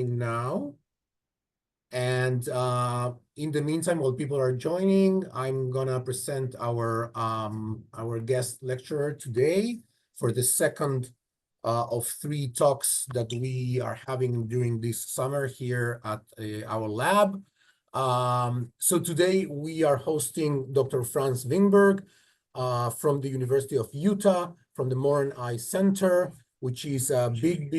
now. And in the meantime, while people are joining, I'm gonna present our guest lecturer today for the second of 3 talks that we are having during this summer here at our lab. So today we are hosting Dr. Frans Vinberg from the University of Utah, from the Moran Eye Center, which is a big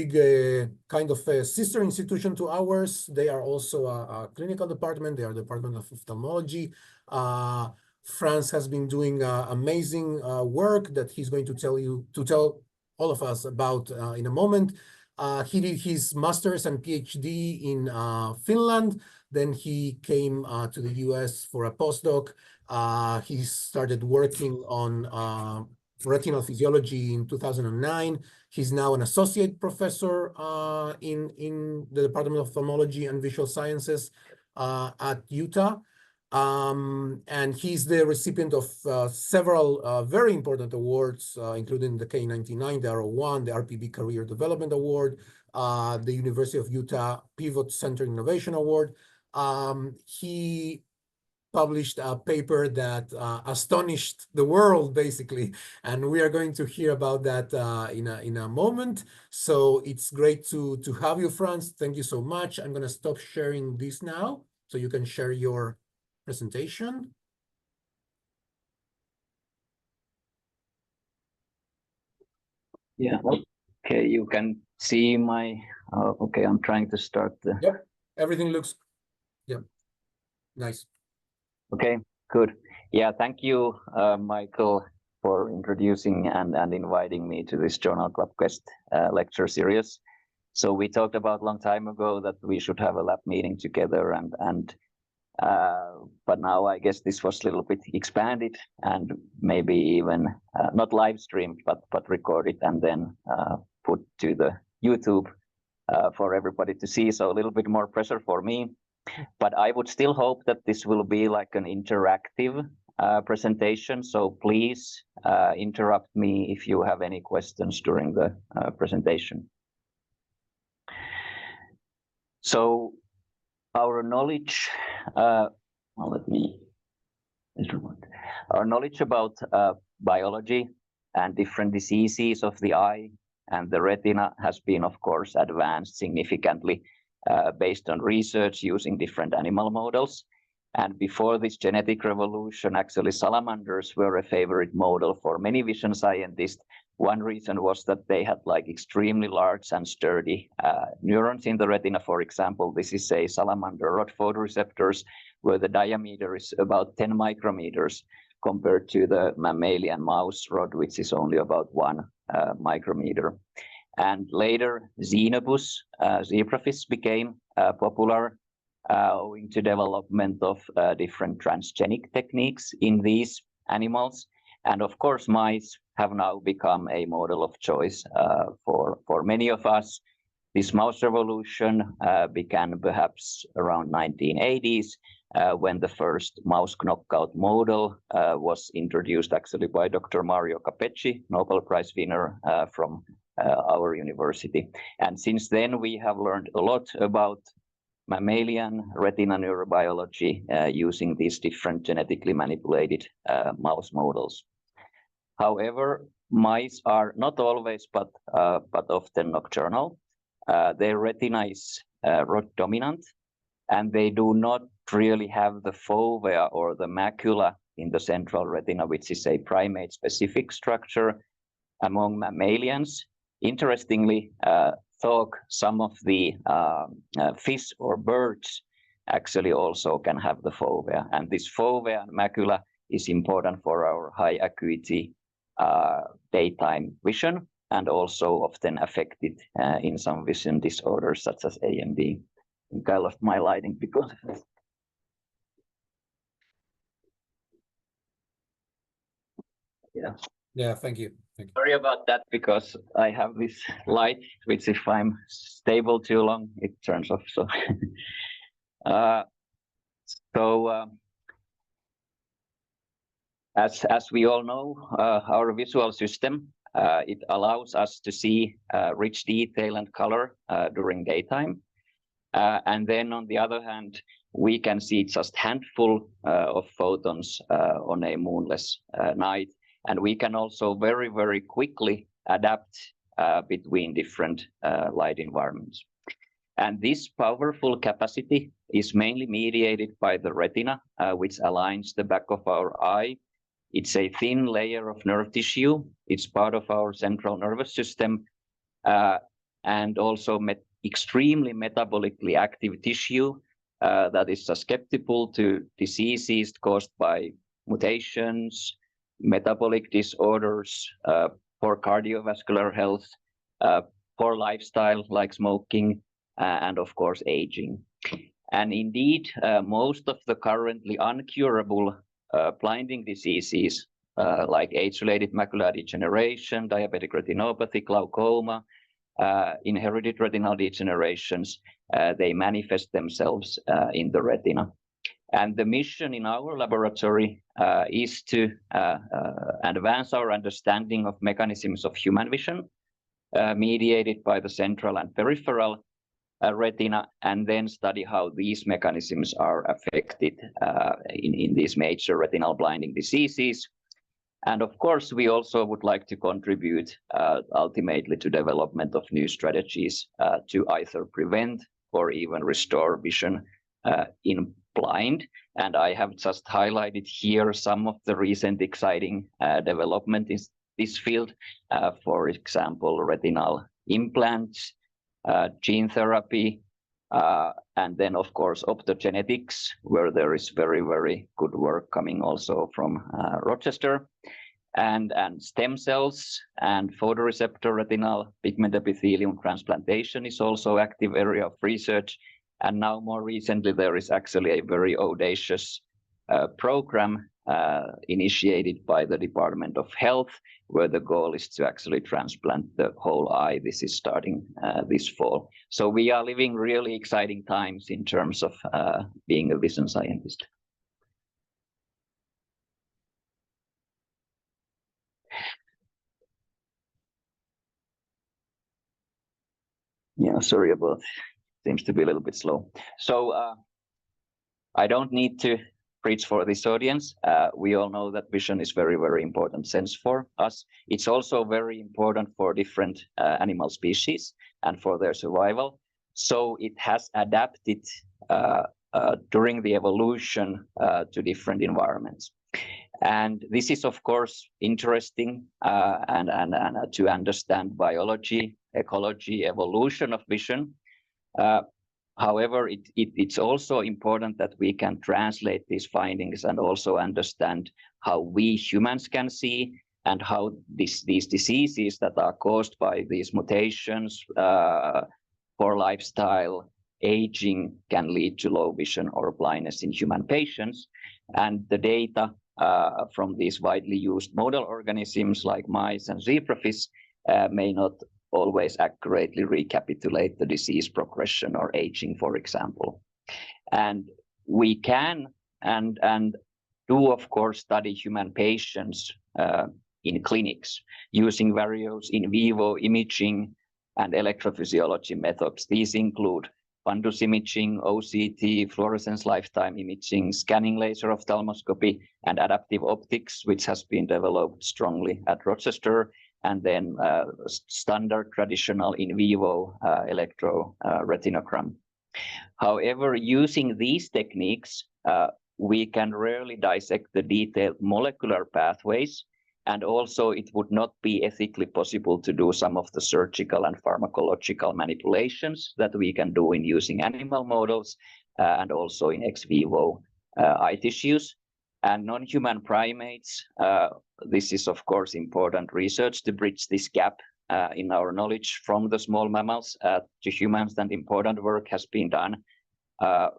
kind of a sister institution to ours. They are also a clinical department. They are the Department of Ophthalmology. Frans has been doing amazing work that he's going to tell all of us about in a moment. He did his master's and PhD in Finland. Then he came to the US for a postdoc. He started working on retinal physiology in 2009. He's now an associate professor in the Department of Ophthalmology and Visual Sciences at Utah. And he's the recipient of several very important awards, including the K99, the R01, the RPB Career Development Award, the University of Utah Pivot Center Innovation Award. He published a paper that astonished the world, basically, and we are going to hear about that in a moment. So it's great to have you, Frans. Thank you so much. I'm going to stop sharing this now, so you can share your presentation. Yeah. Okay, you can see my. Okay, I'm trying to start the. Yep. Everything looks. Yep. Nice. Okay, good. Yeah, thank you, Michael, for introducing and inviting me to this Journal Club Quest lecture series. So we talked about a long time ago that we should have a lab meeting together, but now I guess this was a little bit expanded and maybe even not live streamed, but recorded and then put to the YouTube for everybody to see. So a little bit more pressure for me. But I would still hope that this will be like an interactive presentation. So please interrupt me if you have any questions during the presentation. So our knowledge, our knowledge about biology and different diseases of the eye and the retina has been, of course, advanced significantly. Based on research using different animal models. And before this genetic revolution, actually salamanders were a favorite model for many vision scientists. One reason was that they had like extremely large and sturdy neurons in the retina. For example, this is a salamander rod photoreceptors where the diameter is about 10 micrometers compared to the mammalian mouse rod, which is only about 1 micrometer. And later, xenobus, zebrafish, became popular owing to development of different transgenic techniques in these animals. And of course, mice have now become a model of choice for many of us. This mouse revolution began perhaps around 1980s when the first mouse knockout model was introduced actually by Dr. Mario Capecci, Nobel Prize winner from our university. And since then, we have learned a lot about mammalian retina neurobiology using these different genetically manipulated mouse models. However, mice are not always, but often nocturnal. Their retina is rod dominant, and they do not really have the fovea or the macula in the central retina, which is a primate-specific structure among mammalians. Interestingly, some of the fish or birds actually also can have the fovea. And this fovea and macula is important for our high acuity daytime vision and also often affected in some vision disorders such as AMD. I think I lost my lighting because of this. Yeah, thank you. Sorry about that, because I have this light, which if I'm stable too long, it turns off. So, as we all know, our visual system, it allows us to see rich detail and color during daytime. And then on the other hand, we can see just handful of photons on a moonless night. And we can also very, very quickly adapt between different light environments. And this powerful capacity is mainly mediated by the retina, which aligns the back of our eye. It's a thin layer of nerve tissue. It's part of our central nervous system, and also extremely metabolically active tissue that is susceptible to diseases caused by mutations, metabolic disorders, poor cardiovascular health, poor lifestyle like smoking, and of course aging. And indeed, most of the currently uncurable blinding diseases like age-related macular degeneration, diabetic retinopathy, glaucoma, inherited retinal degenerations, they manifest themselves in the retina. And the mission in our laboratory is to advance our understanding of mechanisms of human vision, mediated by the central and peripheral retina, and then study how these mechanisms are affected in these major retinal blinding diseases. And of course, we also would like to contribute ultimately to development of new strategies to either prevent or even restore vision in blind. And I have just highlighted here some of the recent exciting development in this field. For example, retinal implants, gene therapy, and then of course optogenetics, where there is very, very good work coming also from Rochester, and stem cells and photoreceptor retinal pigment epithelium transplantation is also active area of research. And now more recently, there is actually a very audacious program initiated by the Department of Health, where the goal is to actually transplant the whole eye. This is starting this fall. So we are living really exciting times in terms of being a vision scientist. Yeah, sorry about, seems to be a little bit slow. So I don't need to preach for this audience. We all know that vision is very, very important sense for us. It's also very important for different animal species and for their survival. So it has adapted during the evolution to different environments. And this is, of course, interesting and to understand biology, ecology, evolution of vision. However, it's also important that we can translate these findings and also understand how we humans can see and how these diseases that are caused by these mutations, poor lifestyle, aging can lead to low vision or blindness in human patients. And the data from these widely used model organisms like mice and zebrafish may not always accurately recapitulate the disease progression or aging, for example. And we can and do, of course, study human patients in clinics using various in vivo imaging and electrophysiology methods. These include fundus imaging, OCT, fluorescence lifetime imaging, scanning laser ophthalmoscopy, and adaptive optics, which has been developed strongly at Rochester, and then standard traditional in vivo electroretinogram. However, using these techniques, we can rarely dissect the detailed molecular pathways, and also it would not be ethically possible to do some of the surgical and pharmacological manipulations that we can do in using animal models and also in ex vivo eye tissues. And non-human primates, this is of course important research to bridge this gap in our knowledge from the small mammals to humans, and important work has been done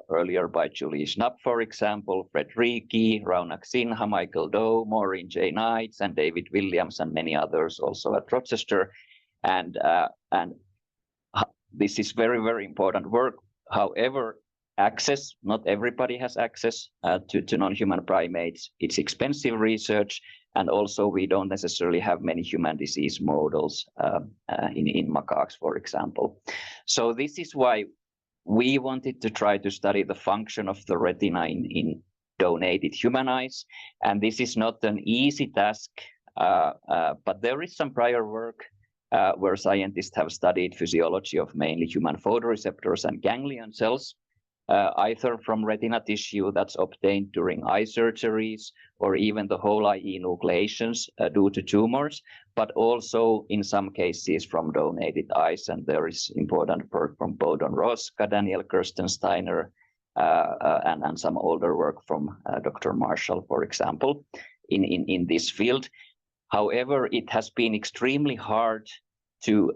earlier by Julie Schnapp, for example, Fred Ricci, Raunak Sinha, Michael Doe, Maureen J. Knights, and David Williams, and many others also at Rochester. And this is very, very important work. However, access, not everybody has access to non-human primates. It's expensive research, and also we don't necessarily have many human disease models in macaques, for example. So this is why we wanted to try to study the function of the retina in donated human eyes, and this is not an easy task, but there is some prior work where scientists have studied physiology of mainly human photoreceptors and ganglion cells, either from retina tissue that's obtained during eye surgeries or even the whole eye enucleations due to tumors, but also in some cases from donated eyes. And there is important work from Bodon Roska, Daniel Kirstensteiner, and some older work from Dr. Marshall, for example, in this field. However, it has been extremely hard to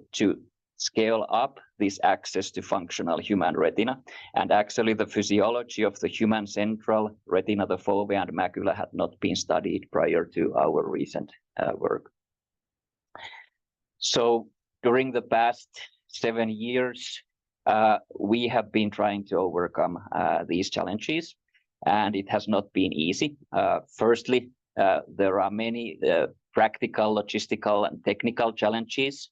scale up this access to functional human retina. And actually the physiology of the human central retina, the fovea and macula, had not been studied prior to our recent work. So during the past 7 years, we have been trying to overcome these challenges, and it has not been easy. Firstly, there are many practical, logistical, and technical challenges.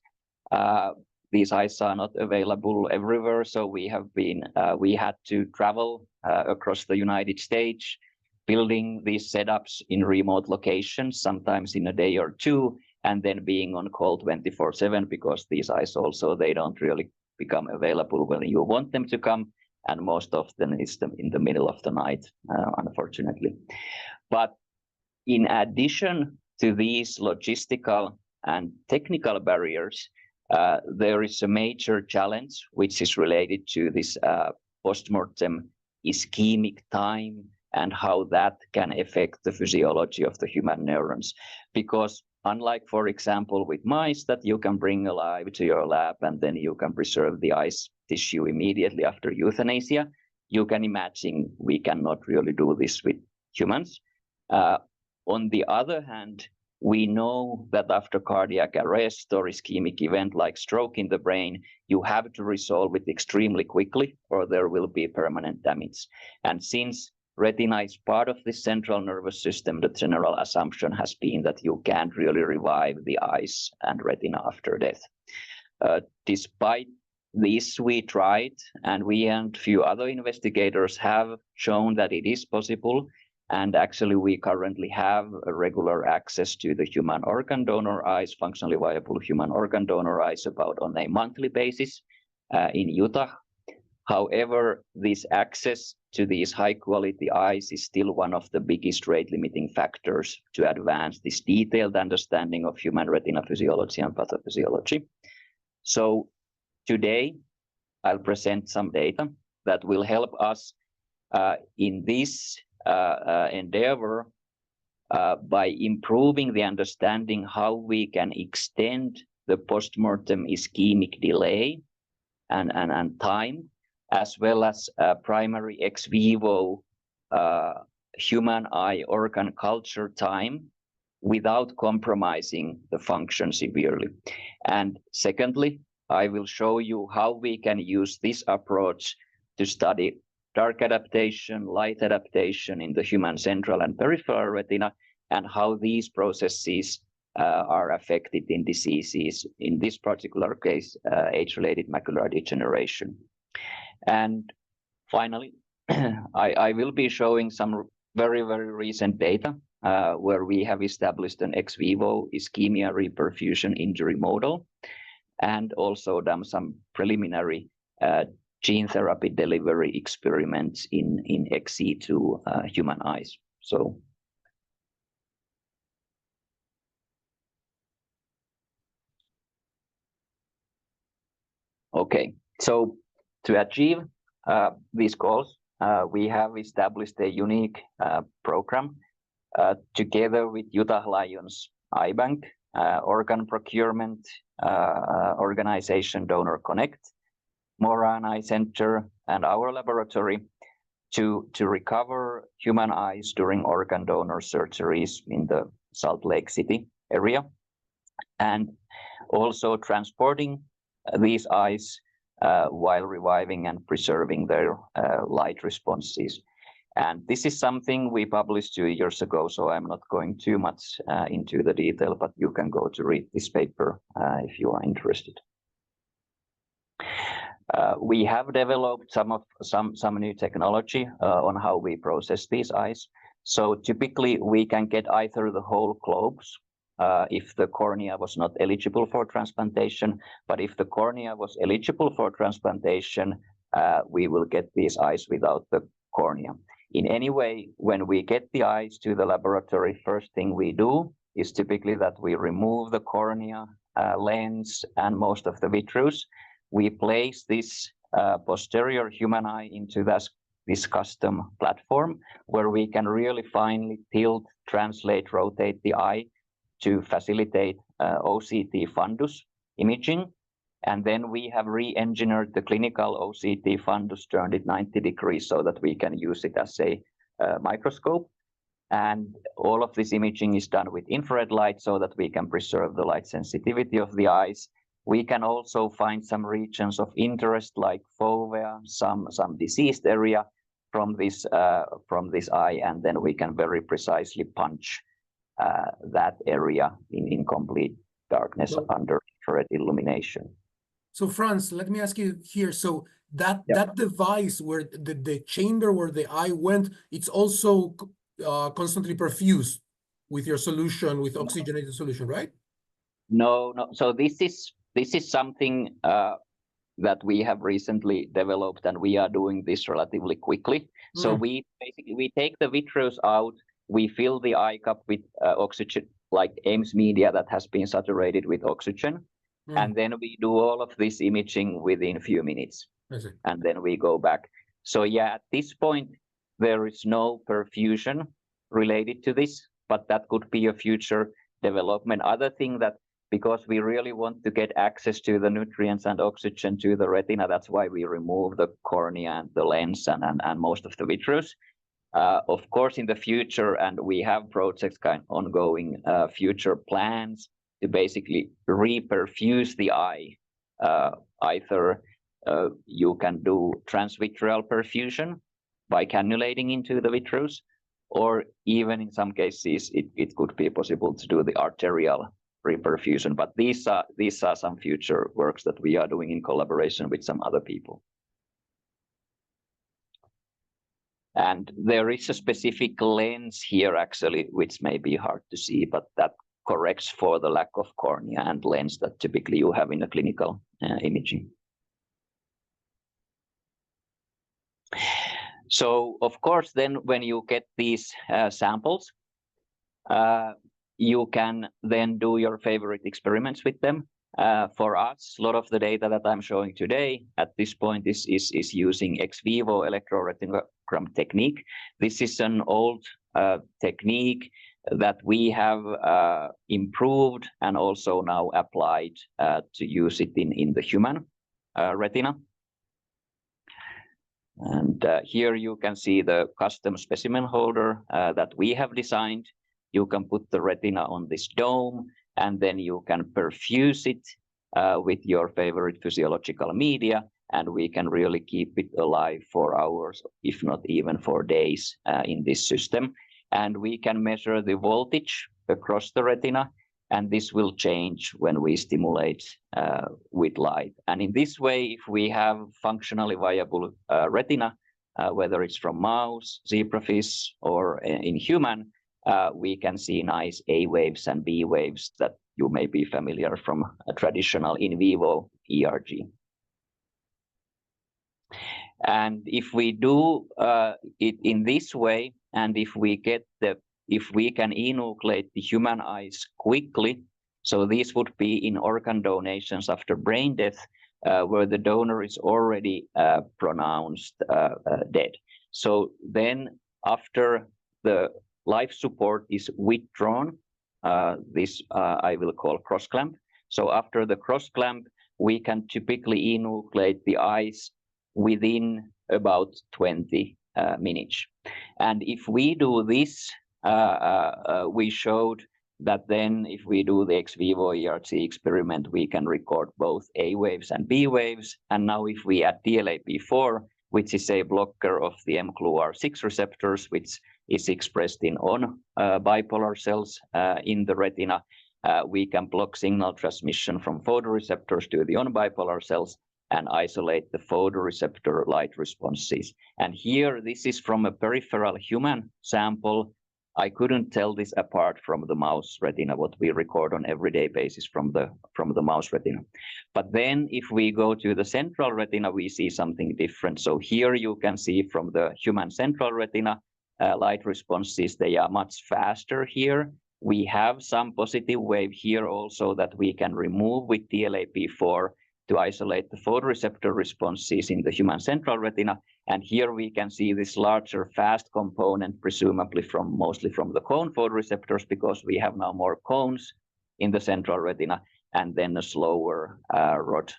These eyes are not available everywhere, so we had to travel across the United States, building these setups in remote locations, sometimes in a day or two, and then being on call 24/7, because these eyes also, they don't really become available when you want them to come, and most often it's in the middle of the night, unfortunately. But in addition to these logistical and technical barriers, there is a major challenge which is related to this postmortem ischemic time and how that can affect the physiology of the human neurons. Because unlike, for example, with mice that you can bring alive to your lab and then you can preserve the eyes tissue immediately after euthanasia, you can imagine we cannot really do this with humans. On the other hand, we know that after cardiac arrest or ischemic event like stroke in the brain, you have to resolve it extremely quickly or there will be permanent damage. And since retina is part of the central nervous system, the general assumption has been that you can't really revive the eyes and retina after death. Despite this, we tried, and we and a few other investigators have shown that it is possible. And actually, we currently have a regular access to the human organ donor eyes, functionally viable human organ donor eyes, about on a monthly basis in Utah. However, this access to these high-quality eyes is still one of the biggest rate-limiting factors to advance this detailed understanding of human retina physiology and pathophysiology. So today, I'll present some data that will help us in this endeavor by improving the understanding how we can extend the postmortem ischemic delay and time, as well as primary ex vivo human eye organ culture time without compromising the function severely. And secondly, I will show you how we can use this approach to study dark adaptation, light adaptation in the human central and peripheral retina, and how these processes are affected in diseases, in this particular case, age-related macular degeneration. And finally, I will be showing some very, very recent data where we have established an ex vivo ischemia reperfusion injury model, and also done some preliminary gene therapy delivery experiments in ex situ human eyes. So, okay, so to achieve these goals, we have established a unique program together with Utah Lions Eye Bank, organ procurement organization Donor Connect, Moran Eye Center, and our laboratory to recover human eyes during organ donor surgeries in the Salt Lake City area, and also transporting these eyes while reviving and preserving their light responses. And this is something we published 2 years ago, so I'm not going too much into the detail, but you can go to read this paper if you are interested. We have developed some new technology on how we process these eyes. So typically we can get either the whole globes if the cornea was not eligible for transplantation, but if the cornea was eligible for transplantation, we will get these eyes without the cornea. In any way, when we get the eyes to the laboratory, first thing we do is typically that we remove the cornea, lens, and most of the vitreous. We place this posterior human eye into this custom platform where we can really finely tilt, translate, rotate the eye to facilitate OCT fundus imaging. And then we have re-engineered the clinical OCT fundus, turned it 90 degrees so that we can use it as a microscope. And all of this imaging is done with infrared light so that we can preserve the light sensitivity of the eyes. We can also find some regions of interest like fovea, some diseased area from this eye, and then we can very precisely punch that area in complete darkness under infrared illumination. So Frans, let me ask you here. So that device where the chamber where the eye went, it's also constantly perfused with your solution, with oxygenated solution, right? No. So this is something that we have recently developed, and we are doing this relatively quickly. So we take the vitreous out, we fill the eye cup with oxygen, like Ames media that has been saturated with oxygen. And then we do all of this imaging within a few minutes. And then we go back. So yeah, at this point, there is no perfusion related to this, but that could be a future development. Other thing that, because we really want to get access to the nutrients and oxygen to the retina, that's why we remove the cornea and the lens and most of the vitreous. Of course, in the future, and we have projects ongoing, future plans to basically reperfuse the eye. Either you can do transvitreal perfusion by cannulating into the vitreous, or even in some cases, it could be possible to do the arterial reperfusion. But these are some future works that we are doing in collaboration with some other people. And there is a specific lens here, actually, which may be hard to see, but that corrects for the lack of cornea and lens that typically you have in a clinical imaging. So, of course, then when you get these samples, you can then do your favorite experiments with them. For us, a lot of the data that I'm showing today at this point is using ex vivo electroretinogram technique. This is an old technique that we have improved and also now applied to use it in the human retina. And here you can see the custom specimen holder that we have designed. You can put the retina on this dome, and then you can perfuse it with your favorite physiological media, and we can really keep it alive for hours, if not even for days in this system. And we can measure the voltage across the retina, and this will change when we stimulate with light. And in this way, if we have functionally viable retina, whether it's from mouse, zebrafish, or in human, we can see nice A waves and B waves that you may be familiar from a traditional in vivo ERG. And if we do it in this way, and if we can enucleate the human eyes quickly, so these would be in organ donations after brain death, where the donor is already pronounced dead. So then after the life support is withdrawn, this I will call cross clamp. So after the cross clamp, we can typically enucleate the eyes within about 20 minutes. And if we do this, we showed that then if we do the ex vivo ERG experiment, we can record both A waves and B waves. And now if we add TLAP4, which is a blocker of the mGluR6 receptors, which is expressed in on bipolar cells in the retina, we can block signal transmission from photoreceptors to the on bipolar cells. and isolate the photoreceptor light responses. And here, this is from a peripheral human sample. I couldn't tell this apart from the mouse retina, what we record on everyday basis from the mouse retina. But then if we go to the central retina, we see something different. So here you can see from the human central retina, light responses, they are much faster here. We have some positive wave here also that we can remove with TLAP4 to isolate the photoreceptor responses in the human central retina. And here we can see this larger fast component, presumably mostly from the cone photoreceptors, because we have now more cones in the central retina, and then a slower rod,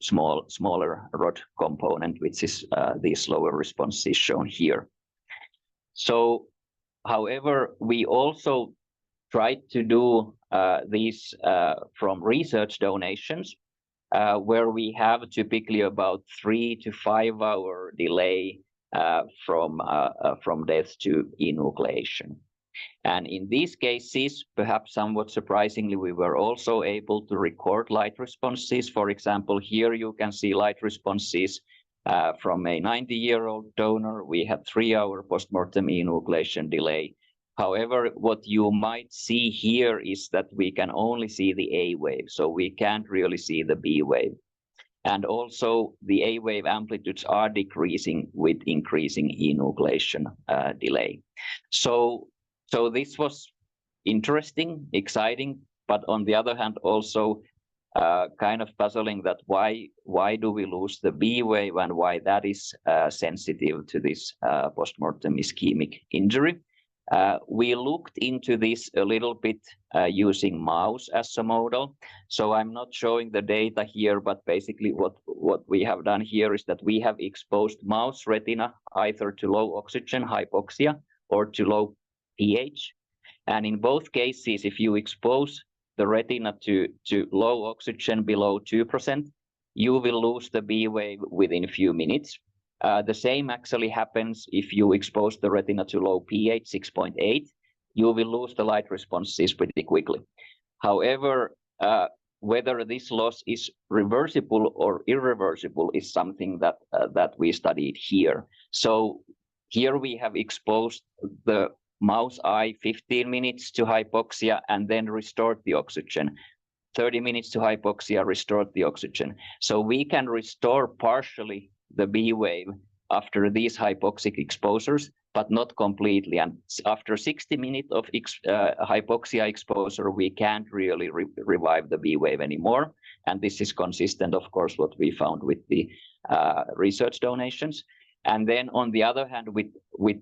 smaller rod component, which is these slower responses shown here. So, however, we also tried to do these from research donations, where we have typically about 3 to 5 hour delay from death to enucleation. And in these cases, perhaps somewhat surprisingly, we were also able to record light responses. For example, here you can see light responses from a 90-year-old donor. We had 3-hour postmortem enucleation delay. However, what you might see here is that we can only see the A wave, so we can't really see the B wave. And also the A wave amplitudes are decreasing with increasing enucleation delay. So this was interesting, exciting, but on the other hand, also kind of puzzling that why do we lose the B wave and why that is sensitive to this postmortem ischemic injury. We looked into this a little bit using mouse as a model. So I'm not showing the data here, but basically what we have done here is that we have exposed mouse retina either to low oxygen hypoxia or to low pH. And in both cases, if you expose the retina to low oxygen below 2%, you will lose the B wave within a few minutes. The same actually happens if you expose the retina to low pH, 6.8. You will lose the light responses pretty quickly. However, whether this loss is reversible or irreversible is something that we studied here. So here we have exposed the mouse eye 15 minutes to hypoxia and then restored the oxygen. 30 minutes to hypoxia, restored the oxygen. So we can restore partially the B wave after these hypoxic exposures, but not completely. And after 60 minutes of hypoxia exposure, we can't really revive the B wave anymore. And this is consistent, of course, what we found with the research donations. And then on the other hand, with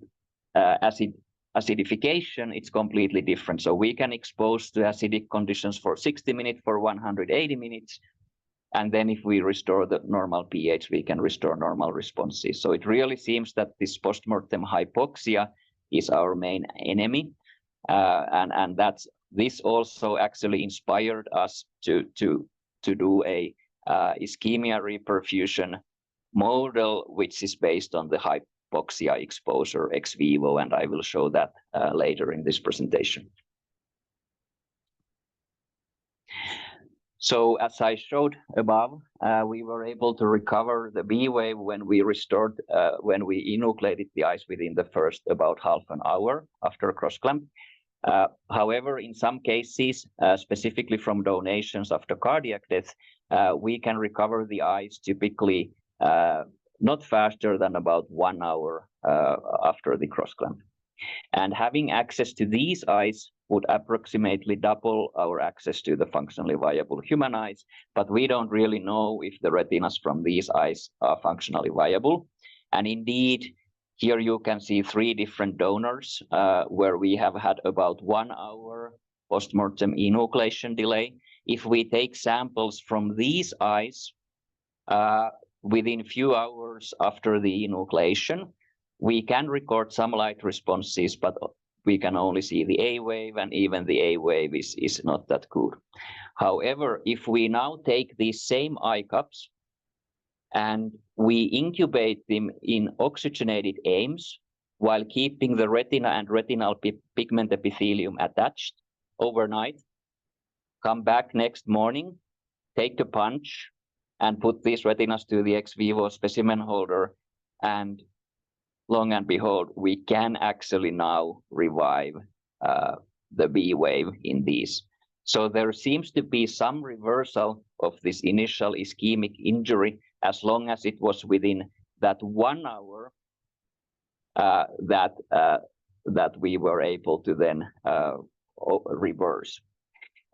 acidification, it's completely different. So we can expose to acidic conditions for 60 minutes, for 180 minutes. And then if we restore the normal pH, we can restore normal responses. So it really seems that this postmortem hypoxia is our main enemy. And this also actually inspired us to do a ischemia reperfusion model, which is based on the hypoxia exposure ex vivo, and I will show that later in this presentation. So as I showed above, we were able to recover the B wave when we enucleated the eyes within the first about half an hour after a cross clamp. However, in some cases, specifically from donations after cardiac death, we can recover the eyes typically not faster than about 1 hour after the cross clamp. And having access to these eyes would approximately double our access to the functionally viable human eyes, but we don't really know if the retinas from these eyes are functionally viable. And indeed, here you can see 3 different donors where we have had about 1 hour postmortem enucleation delay. If we take samples from these eyes within few hours after the enucleation, we can record some light responses, but we can only see the A wave, and even the A wave is not that good. However, if we now take these same eye cups and we incubate them in oxygenated AIMS while keeping the retina and retinal pigment epithelium attached overnight, come back next morning, take the punch, and put these retinas to the ex vivo specimen holder, and long and behold, we can actually now revive the B wave in these. So there seems to be some reversal of this initial ischemic injury as long as it was within that 1 hour that we were able to then reverse.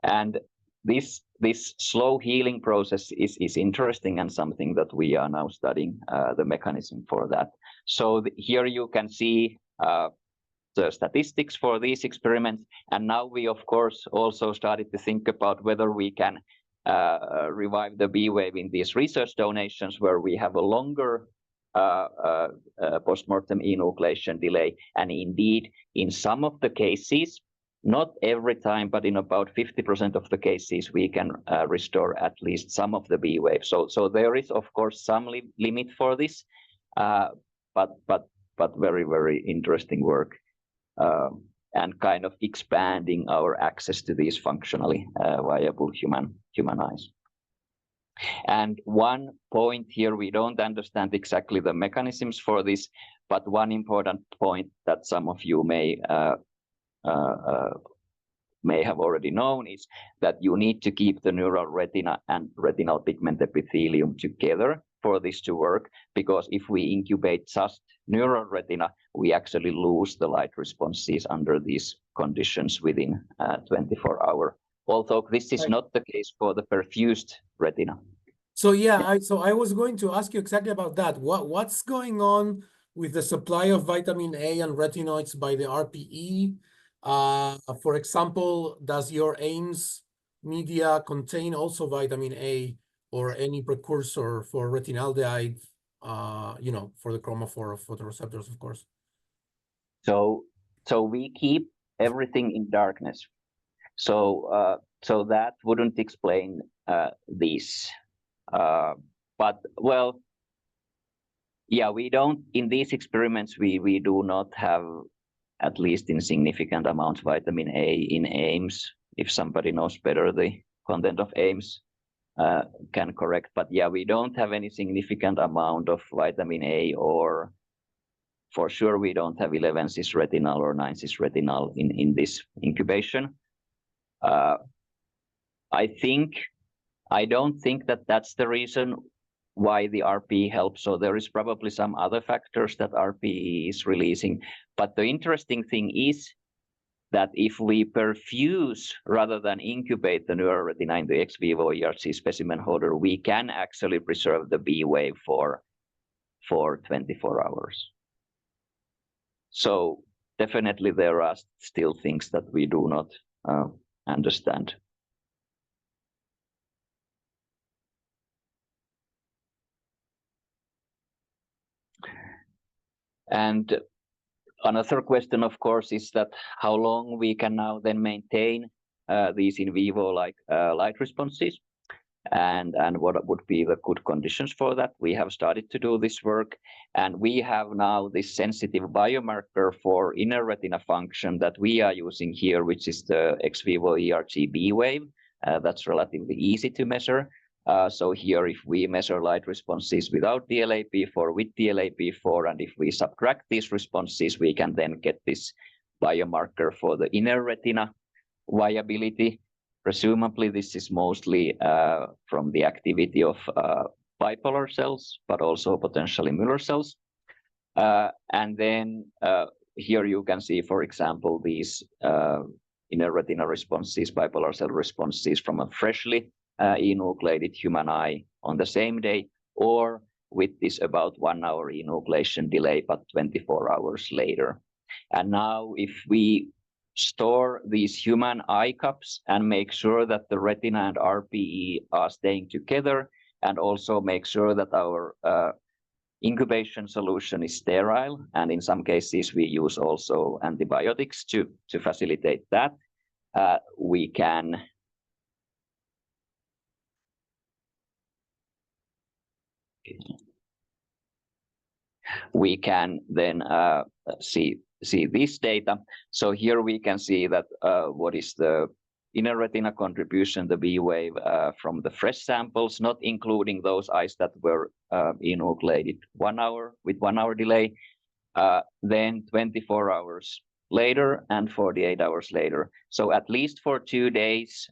And this slow healing process is interesting and something that we are now studying the mechanism for that. So here you can see the statistics for these experiments. And now we, of course, also started to think about whether we can revive the B wave in these research donations where we have a longer postmortem enucleation delay. And indeed, in some of the cases, not every time, but in about 50% of the cases, we can restore at least some of the B wave. So there is, of course, some limit for this, but very, very interesting work, and kind of expanding our access to these functionally viable human eyes. And one point here, we don't understand exactly the mechanisms for this, but one important point that some of you may have already known is that you need to keep the neural retina and retinal pigment epithelium together for this to work, because if we incubate just neural retina, we actually lose the light responses under these conditions within 24 hours. Although this is not the case for the perfused retina. So yeah, I was going to ask you exactly about that. What's going on with the supply of vitamin A and retinoids by the RPE? For example, does your Ames media contain also vitamin A or any precursor for retinaldehyde, for the chromophore of photoreceptors, of course? So we keep everything in darkness. So that wouldn't explain this. But well, yeah, we don't, in these experiments, we do not have, at least in significant amounts, vitamin A in Ames. If somebody knows better the content of Ames, can correct. But yeah, we don't have any significant amount of vitamin A, or for sure we don't have 11-cis retinal or 9-cis retinal in this incubation. I don't think that that's the reason why the RPE helps. So there is probably some other factors that RPE is releasing. But the interesting thing is that if we perfuse rather than incubate the neural retina in the ex vivo ERC specimen holder, we can actually preserve the B wave for 24 hours. So definitely there are still things that we do not understand. And another question, of course, is that how long we can now then maintain these in vivo like light responses, and what would be the good conditions for that. We have started to do this work, and we have now this sensitive biomarker for inner retina function that we are using here, which is the ex vivo ERG B wave. That's relatively easy to measure. So here, if we measure light responses without DLAP4, with DLAP4, and if we subtract these responses, we can then get this biomarker for the inner retina viability. Presumably, this is mostly from the activity of bipolar cells, but also potentially Müller cells. And then here you can see, for example, these inner retina responses, bipolar cell responses from a freshly enucleated human eye on the same day, or with this about 1 hour enucleation delay, but 24 hours later. And now if we store these human eye cups and make sure that the retina and RPE are staying together, and also make sure that our incubation solution is sterile, and in some cases we use also antibiotics to facilitate that, we can then see this data. So here we can see that what is the inner retina contribution, the B wave from the fresh samples, not including those eyes that were enucleated 1 hour with 1 hour delay, then 24 hours later and 48 hours later. So at least for 2 days,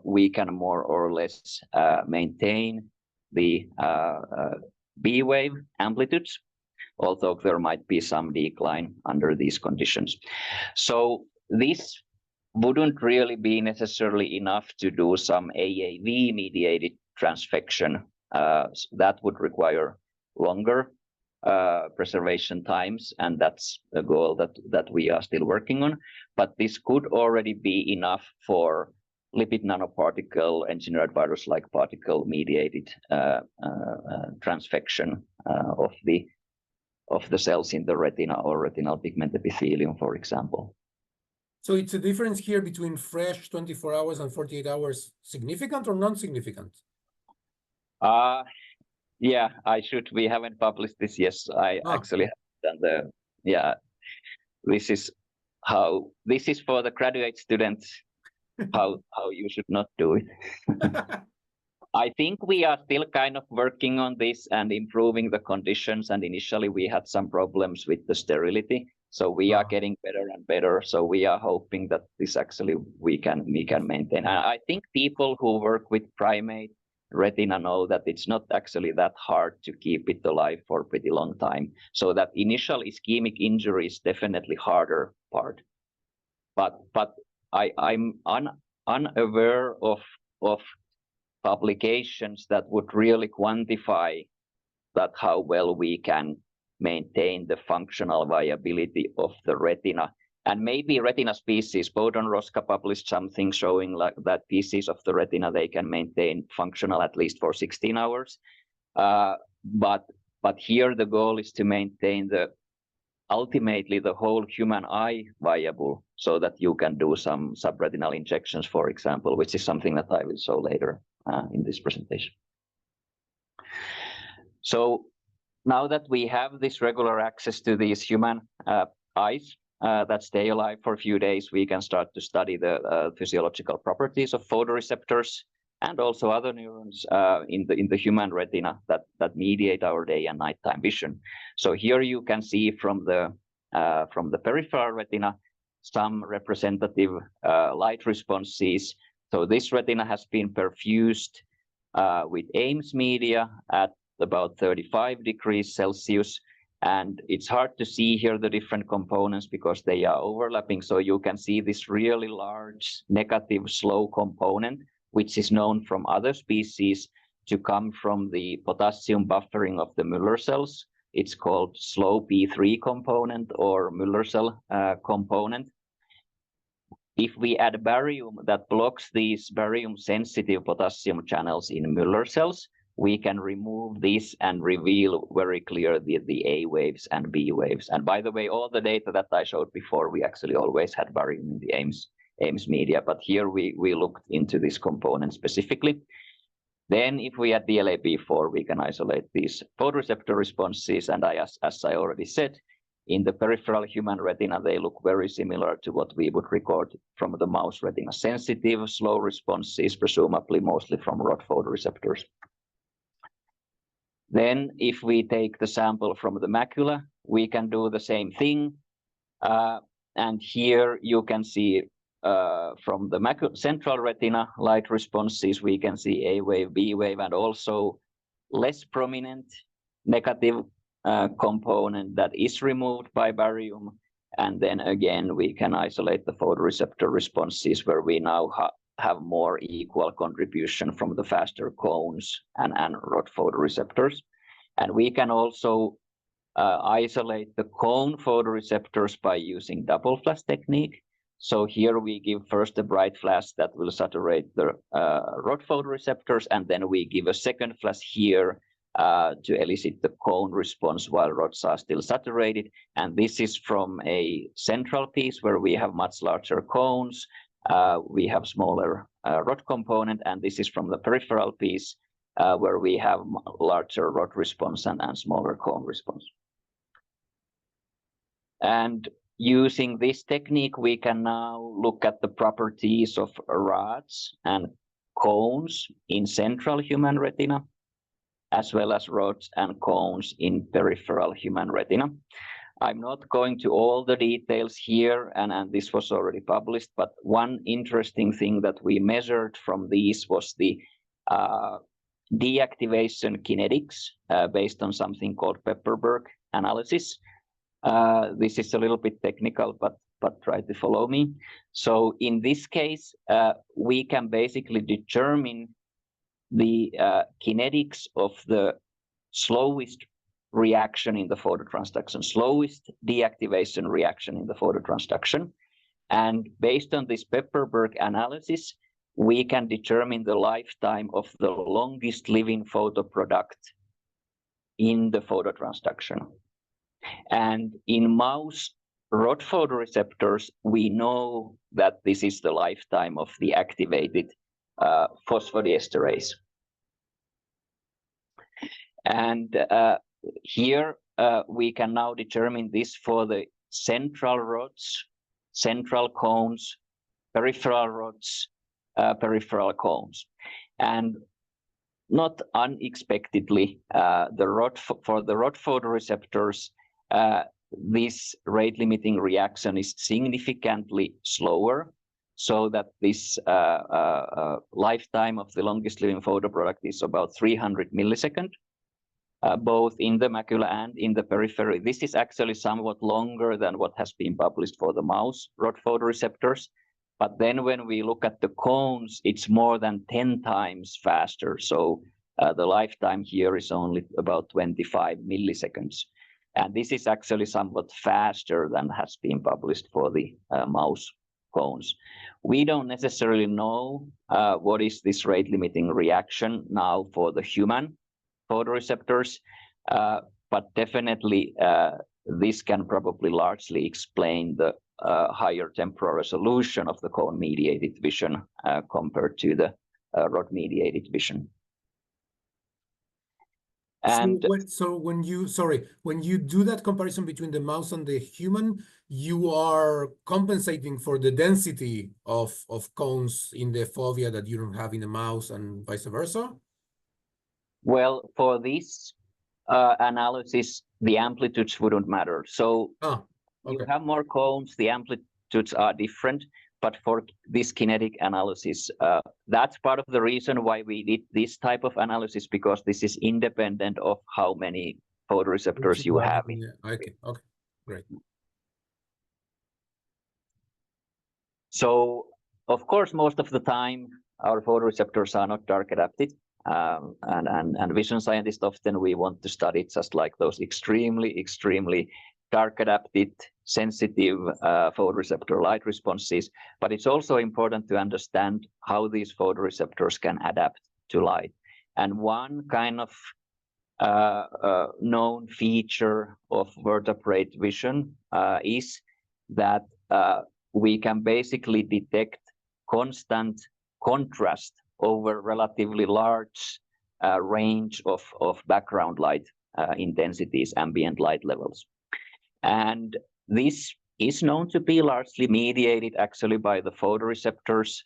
we can more or less maintain the B wave amplitudes, although there might be some decline under these conditions. So this wouldn't really be necessarily enough to do some AAV-mediated transfection. That would require longer preservation times, and that's a goal that we are still working on. But this could already be enough for lipid nanoparticle, engineered virus-like particle-mediated transfection of the cells in the retina or retinal pigment epithelium, for example. So it's a difference here between fresh 24 hours and 48 hours, significant or non-significant? Yeah, we haven't published this. Yes, I actually have done this is for the graduate students, how you should not do it. I think we are still kind of working on this and improving the conditions. And initially we had some problems with the sterility. So we are getting better and better. So we are hoping that this actually we can maintain. I think people who work with primate retina know that it's not actually that hard to keep it alive for a pretty long time. So that initial ischemic injury is definitely harder part. But I'm unaware of publications that would really quantify that how well we can maintain the functional viability of the retina. And maybe retina species, Bodon Roska published something showing like that pieces of the retina, they can maintain functional at least for 16 hours. But here the goal is to maintain ultimately the whole human eye viable so that you can do some subretinal injections, for example, which is something that I will show later in this presentation. So now that we have this regular access to these human eyes that stay alive for a few days, we can start to study the physiological properties of photoreceptors and also other neurons in the human retina that mediate our day and nighttime vision. So here you can see from the peripheral retina some representative light responses. So this retina has been perfused with Ames media at about 35 degrees Celsius. And it's hard to see here the different components because they are overlapping. So you can see this really large negative slow component, which is known from other species to come from the potassium buffering of the Müller cells. It's called slow P3 component or Müller cell component. If we add barium that blocks these barium-sensitive potassium channels in Müller cells, we can remove this and reveal very clearly the A waves and B waves. And by the way, all the data that I showed before, we actually always had barium in the Ames media, but here we looked into this component specifically. Then if we add DLAP4, we can isolate these photoreceptor responses. And as I already said, in the peripheral human retina, they look very similar to what we would record from the mouse retina. Sensitive, slow responses, presumably mostly from rod photoreceptors. Then if we take the sample from the macula, we can do the same thing. And here you can see from the central retina light responses, we can see A wave, B wave, and also less prominent negative component that is removed by barium. And then again, we can isolate the photoreceptor responses where we now have more equal contribution from the faster cones and rod photoreceptors. And we can also isolate the cone photoreceptors by using double flash technique. So here we give first a bright flash that will saturate the rod photoreceptors, and then we give a second flash here to elicit the cone response while rods are still saturated. And this is from a central piece where we have much larger cones. We have smaller rod component, and this is from the peripheral piece where we have larger rod response and smaller cone response. And using this technique, we can now look at the properties of rods and cones in central human retina, as well as rods and cones in peripheral human retina. I'm not going to all the details here, and this was already published, but one interesting thing that we measured from these was the deactivation kinetics based on something called Vinberg analysis. This is a little bit technical, but try to follow me. So in this case, we can basically determine the kinetics of the slowest reaction in the phototransduction, slowest deactivation reaction in the phototransduction. And based on this Vinberg analysis, we can determine the lifetime of the longest living photoproduct in the phototransduction. And in mouse rod photoreceptors, we know that this is the lifetime of the activated phosphodiesterase. And here we can now determine this for the central rods, central cones, peripheral rods, peripheral cones. And not unexpectedly, for the rod photoreceptors, this rate-limiting reaction is significantly slower, so that this lifetime of the longest living photoproduct is about 300 milliseconds. Both in the macula and in the periphery. This is actually somewhat longer than what has been published for the mouse rod photoreceptors. But then when we look at the cones, it's more than 10 times faster. So the lifetime here is only about 25 milliseconds. And this is actually somewhat faster than has been published for the mouse cones. We don't necessarily know what is this rate-limiting reaction now for the human photoreceptors, but definitely this can probably largely explain the higher temporal resolution of the cone-mediated vision compared to the rod-mediated vision. And so when you do that comparison between the mouse and the human, you are compensating for the density of cones in the fovea that you don't have in the mouse and vice versa? Well, for this analysis, the amplitudes wouldn't matter. So you have more cones, the amplitudes are different, but for this kinetic analysis, that's part of the reason why we did this type of analysis, because this is independent of how many photoreceptors you have. Okay, great. So, of course, most of the time, our photoreceptors are not dark adapted. And vision scientists often we want to study just like those extremely dark adapted sensitive photoreceptor light responses, but it's also important to understand how these photoreceptors can adapt to light. And one kind of known feature of vertebrate vision is that we can basically detect constant contrast over relatively large range of background light intensities, ambient light levels. And this is known to be largely mediated actually by the photoreceptors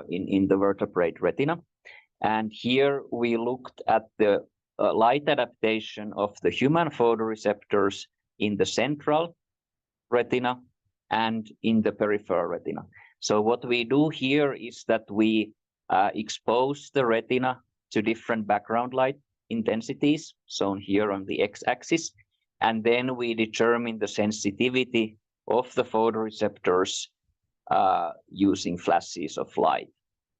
in the vertebrate retina. And here we looked at the light adaptation of the human photoreceptors in the central retina and in the peripheral retina. So what we do here is that we expose the retina to different background light intensities, shown here on the x-axis, and then we determine the sensitivity of the photoreceptors using flashes of light.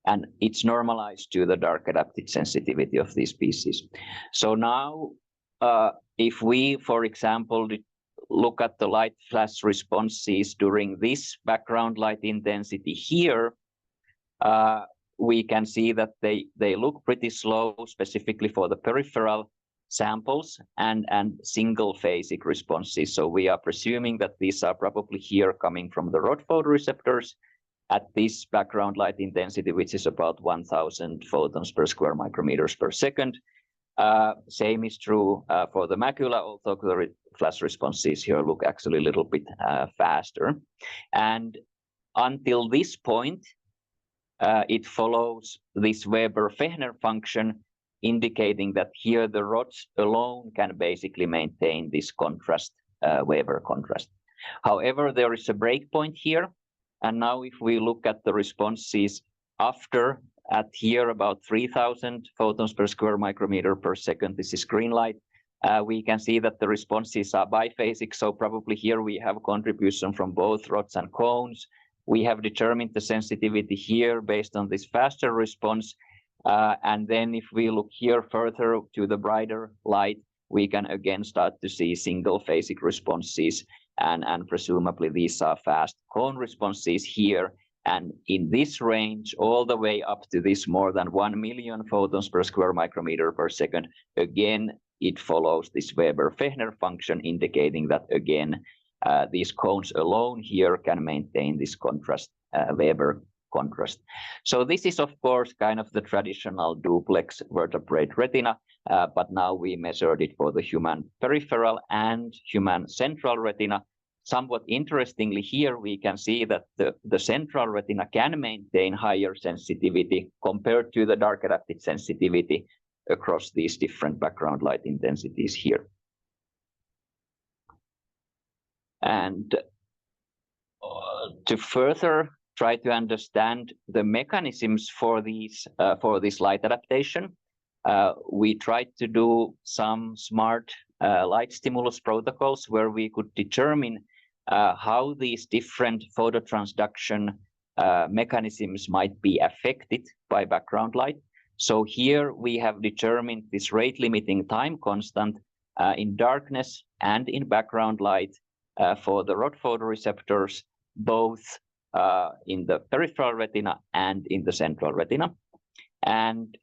And it's normalized to the dark adapted sensitivity of these species. So now, if we, for example, look at the light flash responses during this background light intensity here, we can see that they look pretty slow, specifically for the peripheral samples and single phasic responses. So we are presuming that these are probably here coming from the rod photoreceptors at this background light intensity, which is about 1,000 photons per square micrometers per second. Same is true for the macula, although flash responses here look actually a little bit faster. And until this point, it follows this Weber-Fechner function, indicating that here the rods alone can basically maintain this contrast, Weber contrast. However, there is a breakpoint here. And now if we look at the responses after, at here about 3,000 photons per square micrometer per second, this is green light, we can see that the responses are biphasic. So probably here we have contribution from both rods and cones. We have determined the sensitivity here based on this faster response. And then if we look here further to the brighter light, we can again start to see single phasic responses. And presumably these are fast cone responses here. And in this range, all the way up to this more than 1 million photons per square micrometer per second, again, it follows this Weber-Fechner function, indicating that, again, these cones alone here can maintain this contrast, Weber contrast. So this is, of course, kind of the traditional duplex vertebrate retina, but now we measured it for the human peripheral and human central retina. Somewhat interestingly here, we can see that the central retina can maintain higher sensitivity compared to the dark adapted sensitivity across these different background light intensities here. And to further try to understand the mechanisms for this light adaptation, we tried to do some smart light stimulus protocols where we could determine how these different phototransduction mechanisms might be affected by background light. So here we have determined this rate limiting time constant in darkness and in background light for the rod photoreceptors, both in the peripheral retina and in the central retina. And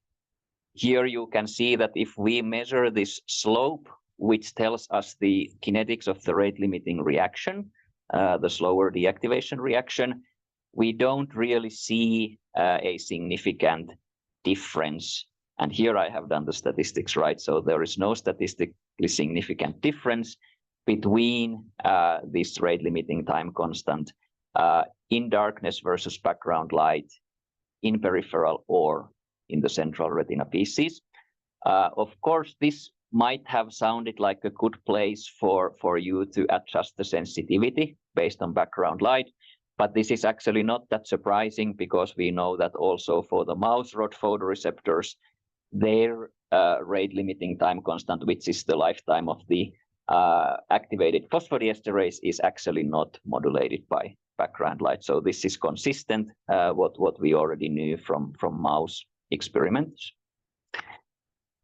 here you can see that if we measure this slope, which tells us the kinetics of the rate limiting reaction, the slower deactivation reaction, we don't really see a significant difference. And here I have done the statistics right. So there is no statistically significant difference between this rate limiting time constant in darkness versus background light in peripheral or in the central retina pieces. Of course, this might have sounded like a good place for you to adjust the sensitivity based on background light, but this is actually not that surprising because we know that also for the mouse rod photoreceptors, their rate limiting time constant, which is the lifetime of the activated phosphodiesterase, is actually not modulated by background light. So this is consistent what we already knew from mouse experiments.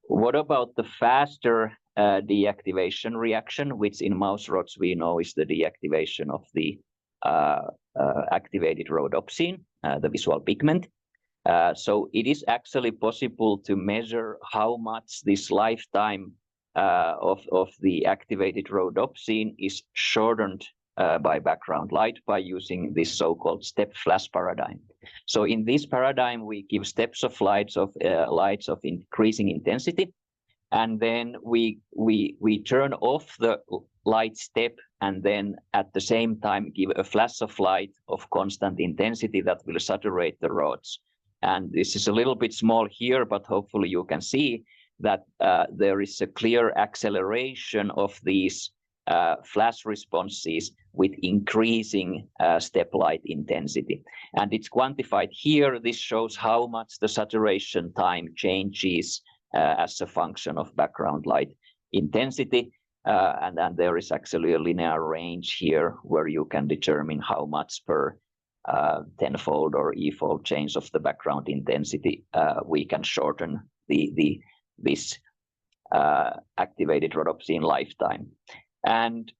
What about the faster deactivation reaction, which in mouse rods we know is the deactivation of the activated rhodopsin, the visual pigment? So it is actually possible to measure how much this lifetime of the activated rhodopsin is shortened by background light by using this so-called step flash paradigm. So in this paradigm, we give steps of lights of increasing intensity, and then we turn off the light step, and then at the same time give a flash of light of constant intensity that will saturate the rods. And this is a little bit small here, but hopefully you can see that there is a clear acceleration of these flash responses with increasing step light intensity. And it's quantified here. This shows how much the saturation time changes as a function of background light intensity. And then there is actually a linear range here where you can determine how much per tenfold or e-fold change of the background intensity we can shorten this activated rhodopsin lifetime. And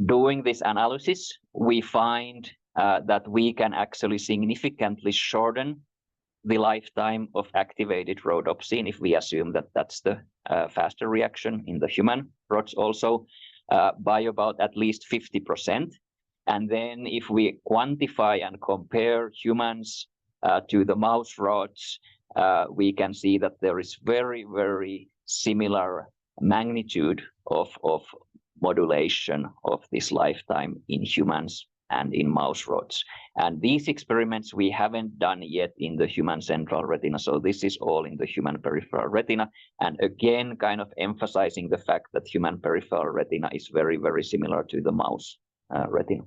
doing this analysis, we find that we can actually significantly shorten the lifetime of activated rhodopsin if we assume that that's the faster reaction in the human rods also by about at least 50%. And then if we quantify and compare humans to the mouse rods, we can see that there is very, very similar magnitude of modulation of this lifetime in humans and in mouse rods. And these experiments we haven't done yet in the human central retina. So this is all in the human peripheral retina. And again, kind of emphasizing the fact that human peripheral retina is very, very similar to the mouse retina.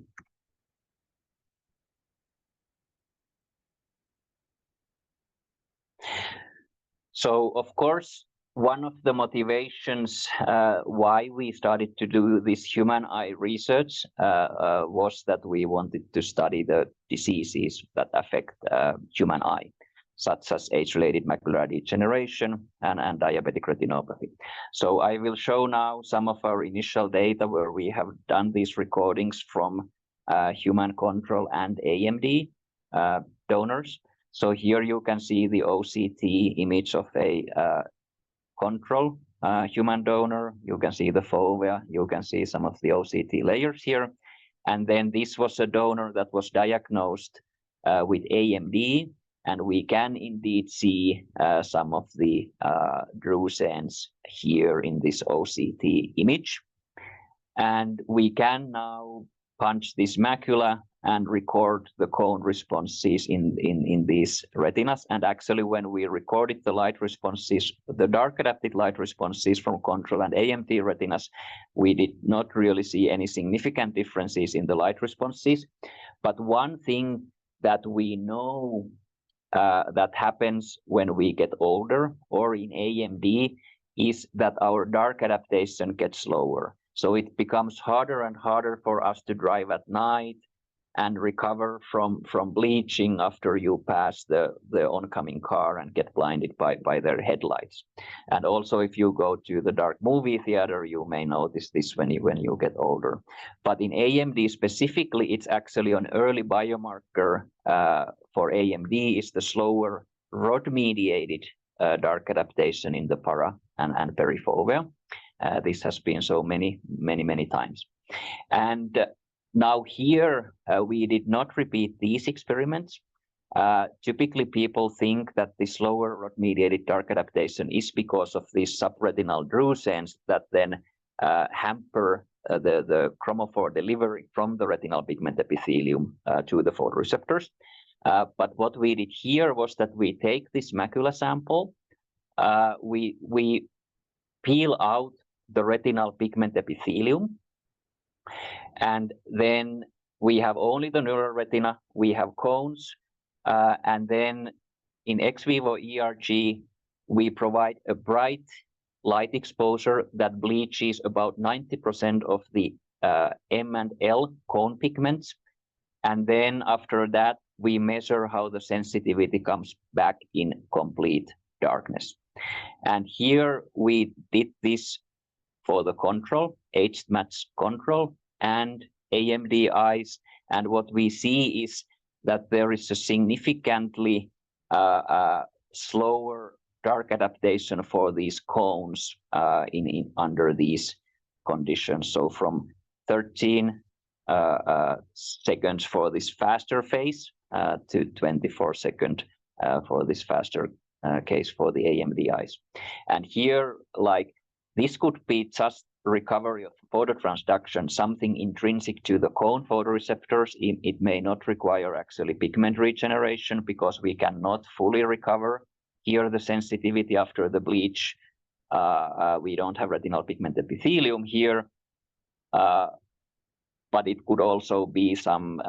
So, of course, one of the motivations why we started to do this human eye research was that we wanted to study the diseases that affect human eye, such as age-related macular degeneration and diabetic retinopathy. So I will show now some of our initial data where we have done these recordings from human control and AMD donors. So here you can see the OCT image of a control human donor. You can see the fovea. You can see some of the OCT layers here. And then this was a donor that was diagnosed with AMD. And we can indeed see some of the drusen's here in this OCT image. And we can now punch this macula and record the cone responses in these retinas. And actually, when we recorded the light responses, the dark adapted light responses from control and AMD retinas, we did not really see any significant differences in the light responses. But one thing that we know that happens when we get older or in AMD is that our dark adaptation gets slower. So it becomes harder and harder for us to drive at night and recover from bleaching after you pass the oncoming car and get blinded by their headlights. And also, if you go to the dark movie theater, you may notice this when you get older. But in AMD specifically, it's actually an early biomarker for AMD is the slower rod-mediated dark adaptation in the para and perifovea. This has been so many times. And now here, we did not repeat these experiments. Typically, people think that the slower rod-mediated dark adaptation is because of these subretinal drusen's that then hamper the chromophore delivery from the retinal pigment epithelium to the photoreceptors. But what we did here was that we take this macula sample, we peel out the retinal pigment epithelium, and then we have only the neural retina, we have cones, and then in ex vivo ERG, we provide a bright light exposure that bleaches about 90% of the M and L cone pigments. And then after that, we measure how the sensitivity comes back in complete darkness. And here we did this for the control, age-matched control, and AMD eyes. And what we see is that there is a significantly slower dark adaptation for these cones under these conditions. So from 13 seconds for this faster phase to 24 seconds for this faster case for the AMD eyes. And here, like, this could be just recovery of phototransduction, something intrinsic to the cone photoreceptors. It may not require actually pigment regeneration because we cannot fully recover here the sensitivity after the bleach. We don't have retinal pigment epithelium here, but it could also be some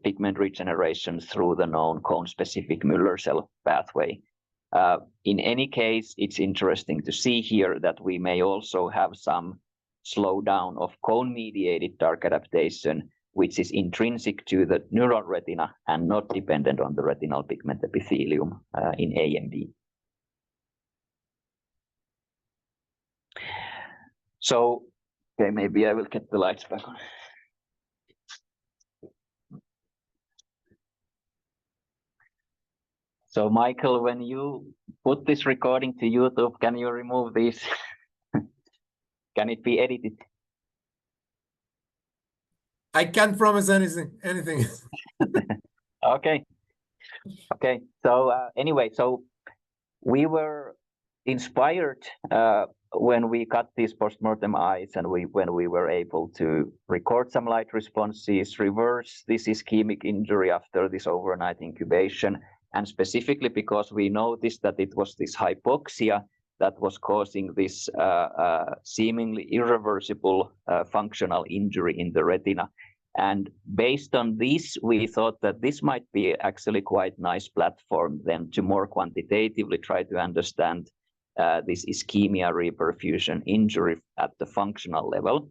pigment regeneration through the known cone-specific Müller cell pathway. In any case, it's interesting to see here that we may also have some slowdown of cone-mediated dark adaptation, which is intrinsic to the neural retina and not dependent on the retinal pigment epithelium in AMD. So, okay, maybe I will get the lights back on. So, Michael, when you put this recording to YouTube, can you remove this? Can it be edited? I can't promise anything. Okay. So anyway, so we were inspired when we cut these postmortem eyes and when we were able to record some light responses, reverse this ischemic injury after this overnight incubation, and specifically because we noticed that it was this hypoxia that was causing this seemingly irreversible functional injury in the retina. And based on this, we thought that this might be actually quite nice platform then to more quantitatively try to understand this ischemia reperfusion injury at the functional level.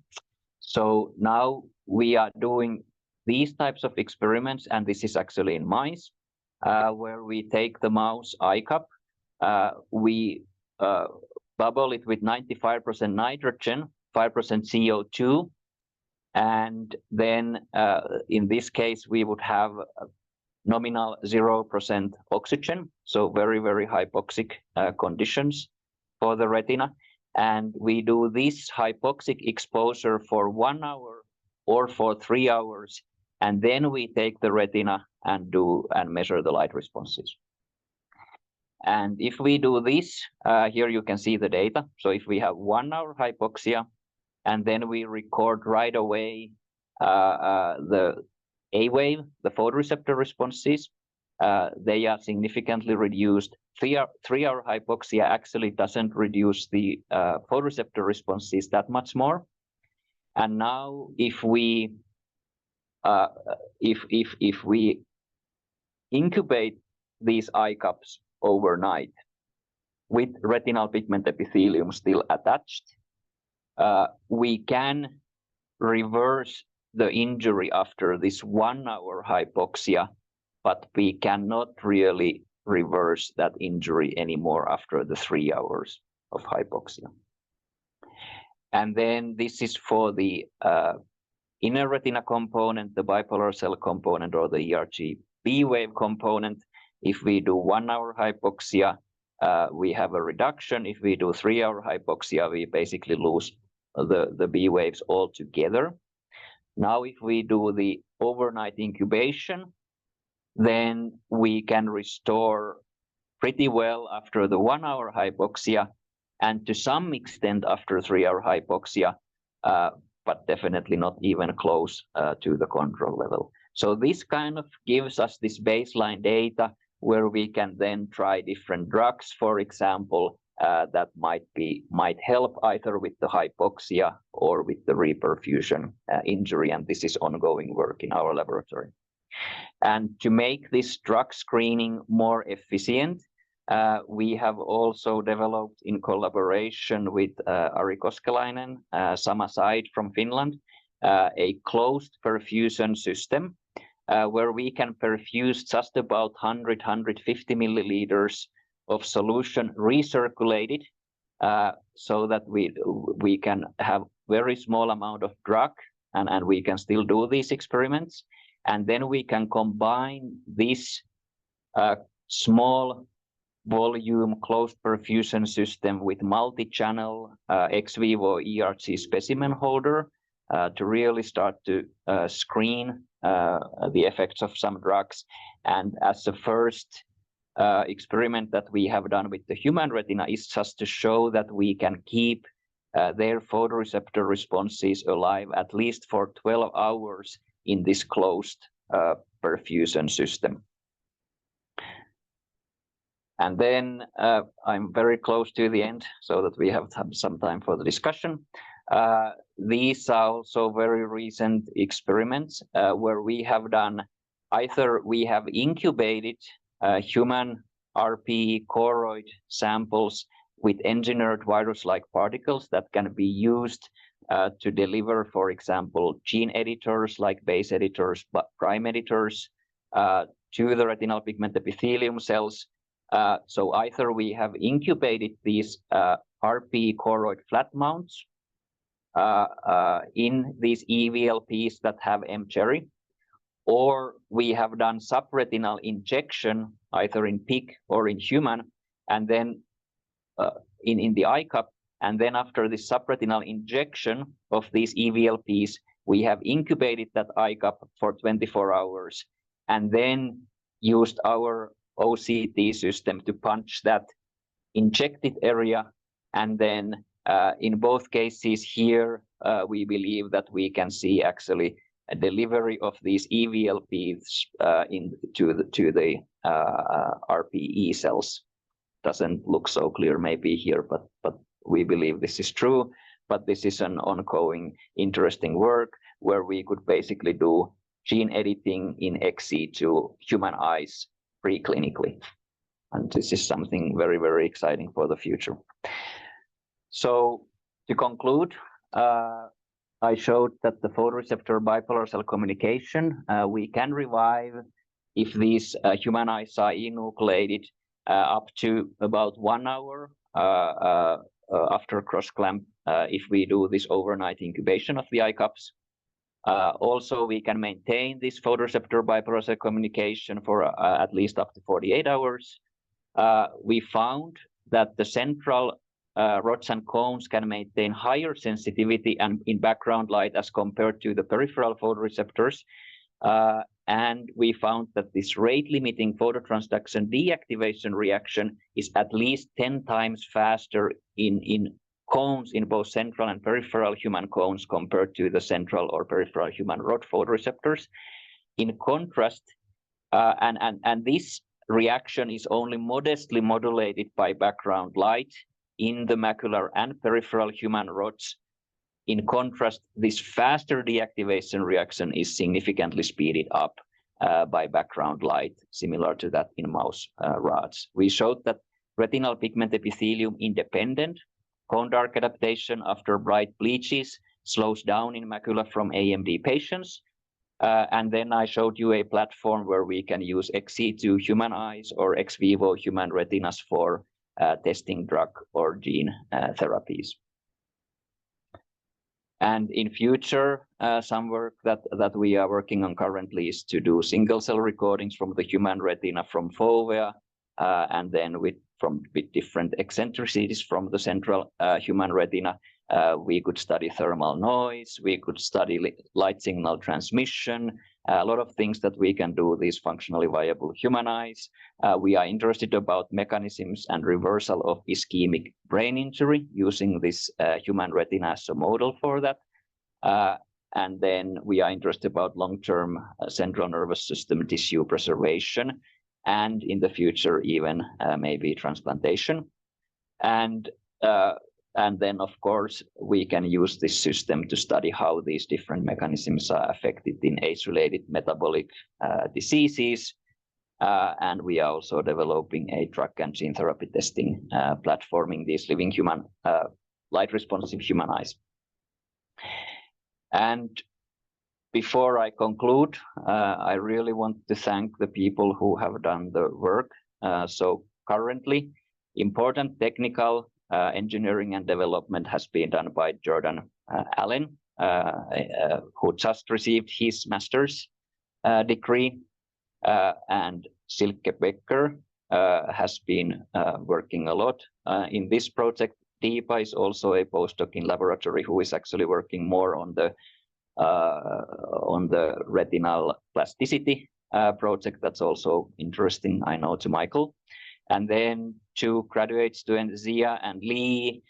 So now we are doing these types of experiments, and this is actually in mice, where we take the mouse eye cup, we bubble it with 95% nitrogen, 5% CO2, and then in this case, we would have nominal 0% oxygen, so very, very hypoxic conditions for the retina. And we do this hypoxic exposure for 1 hour or for 3 hours, and then we take the retina and measure the light responses. And if we do this, here you can see the data. So if we have 1 hour hypoxia, and then we record right away the A wave, the photoreceptor responses, they are significantly reduced. 3 hour hypoxia actually doesn't reduce the photoreceptor responses that much more. And now if we incubate these eye cups overnight with retinal pigment epithelium still attached, we can reverse the injury after this 1 hour hypoxia, but we cannot really reverse that injury anymore after the 3 hours of hypoxia. And then this is for the inner retina component, the bipolar cell component, or the ERG B wave component. If we do 1 hour hypoxia, we have a reduction. If we do 3 hour hypoxia, we basically lose the B waves altogether. Now, if we do the overnight incubation, then we can restore pretty well after the 1 hour hypoxia, and to some extent after 3 hour hypoxia, but definitely not even close to the control level. So this kind of gives us this baseline data where we can then try different drugs, for example, that might help either with the hypoxia or with the reperfusion injury, and this is ongoing work in our laboratory. And to make this drug screening more efficient, we have also developed in collaboration with Ari Koskelainen, Sama Said from Finland, a closed perfusion system where we can perfuse just about 100-150 milliliters of solution recirculated, so that we can have very small amount of drug, and we can still do these experiments. And then we can combine this small volume closed perfusion system with multi-channel ex vivo ERG specimen holder to really start to screen the effects of some drugs. And as the first experiment that we have done with the human retina is just to show that we can keep their photoreceptor responses alive at least for 12 hours in this closed perfusion system. And then I'm very close to the end so that we have some time for the discussion. These are also very recent experiments where we have done either we have incubated human RPE choroid samples with engineered virus-like particles that can be used to deliver, for example, gene editors like base editors, but prime editors to the retinal pigment epithelium cells. So either we have incubated these RPE choroid flat mounts in these EVLPs that have M-cherry, or we have done subretinal injection either in pig or in human, and then in the eye cup. And then after the subretinal injection of these EVLPs, we have incubated that eye cup for 24 hours and then used our OCT system to punch that injected area and then In both cases here, we believe that we can see actually a delivery of these EVLPs to the RPE cells. Doesn't look so clear maybe here, but we believe this is true. But this is an ongoing, interesting work where we could basically do gene editing in XC to human eyes preclinically. And this is something very, very exciting for the future. So to conclude, I showed that the photoreceptor bipolar cell communication we can revive if these human eyes are enucleated up to about 1 hour after cross-clamp if we do this overnight incubation of the eye cups. Also, we can maintain this photoreceptor bipolar cell communication for at least up to 48 hours. We found that the central rods and cones can maintain higher sensitivity and in background light as compared to the peripheral photoreceptors. And we found that this rate-limiting phototransduction deactivation reaction is at least 10 times faster in cones in both central and peripheral human cones compared to the central or peripheral human rod photoreceptors. In contrast, and this reaction is only modestly modulated by background light in the macular and peripheral human rods. In contrast, this faster deactivation reaction is significantly speeded up by background light, similar to that in mouse rods. We showed that retinal pigment epithelium independent cone dark adaptation after bright bleaches slows down in macula from AMD patients. And then I showed you a platform where we can use XC2 human eyes or ex vivo human retinas for testing drug or gene therapies. And in future, some work that we are working on currently is to do single cell recordings from the human retina from fovea, and then with different eccentricities from the central human retina. We could study thermal noise, we could study light signal transmission, a lot of things that we can do these functionally viable human eyes. We are interested about mechanisms and reversal of ischemic brain injury using this human retina as a model for that. And then we are interested about long-term central nervous system tissue preservation, and in the future even maybe transplantation. And then, of course, we can use this system to study how these different mechanisms are affected in age-related metabolic diseases. And we are also developing a drug and gene therapy testing platform in these living human, light-responsive human eyes. And before I conclude, I really want to thank the people who have done the work. So currently, important technical engineering and development has been done by Jordan Allen, who just received his master's degree, and Silke Becker has been working a lot in this project. Deepa is also a postdoc in laboratory who is actually working more on the retinal plasticity project. That's also interesting, I know, to Michael. And then 2 graduate students, Zia and Lee.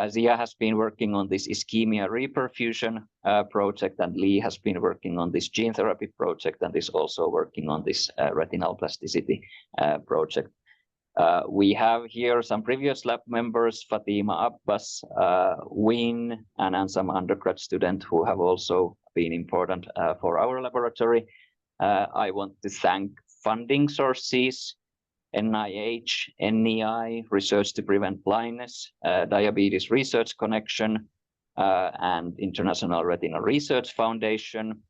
Zia has been working on this ischemia reperfusion project, and Lee has been working on this gene therapy project, and is also working on this retinal plasticity project. We have here some previous lab members, Fatima Abbas, Win, and some undergrad students who have also been important for our laboratory. I want to thank funding sources, NIH, NEI, Research to Prevent Blindness, Diabetes Research Connection, and International Retinal Research Foundation.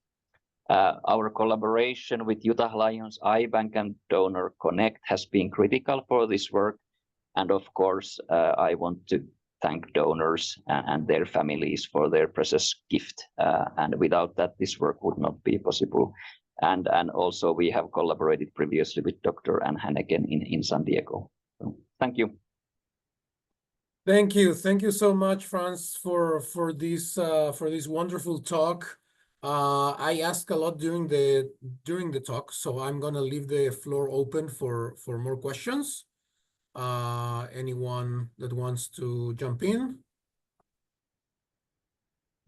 Our collaboration with Utah Lions Eye Bank and Donor Connect has been critical for this work. And of course, I want to thank donors and their families for their precious gift. And without that, this work would not be possible. And also we have collaborated previously with Dr. Ann Hanneken in San Diego. So, thank you. Thank you. Thank you so much, Frans, for this wonderful talk. I asked a lot during the talk, so I'm gonna leave the floor open for more questions. Anyone that wants to jump in?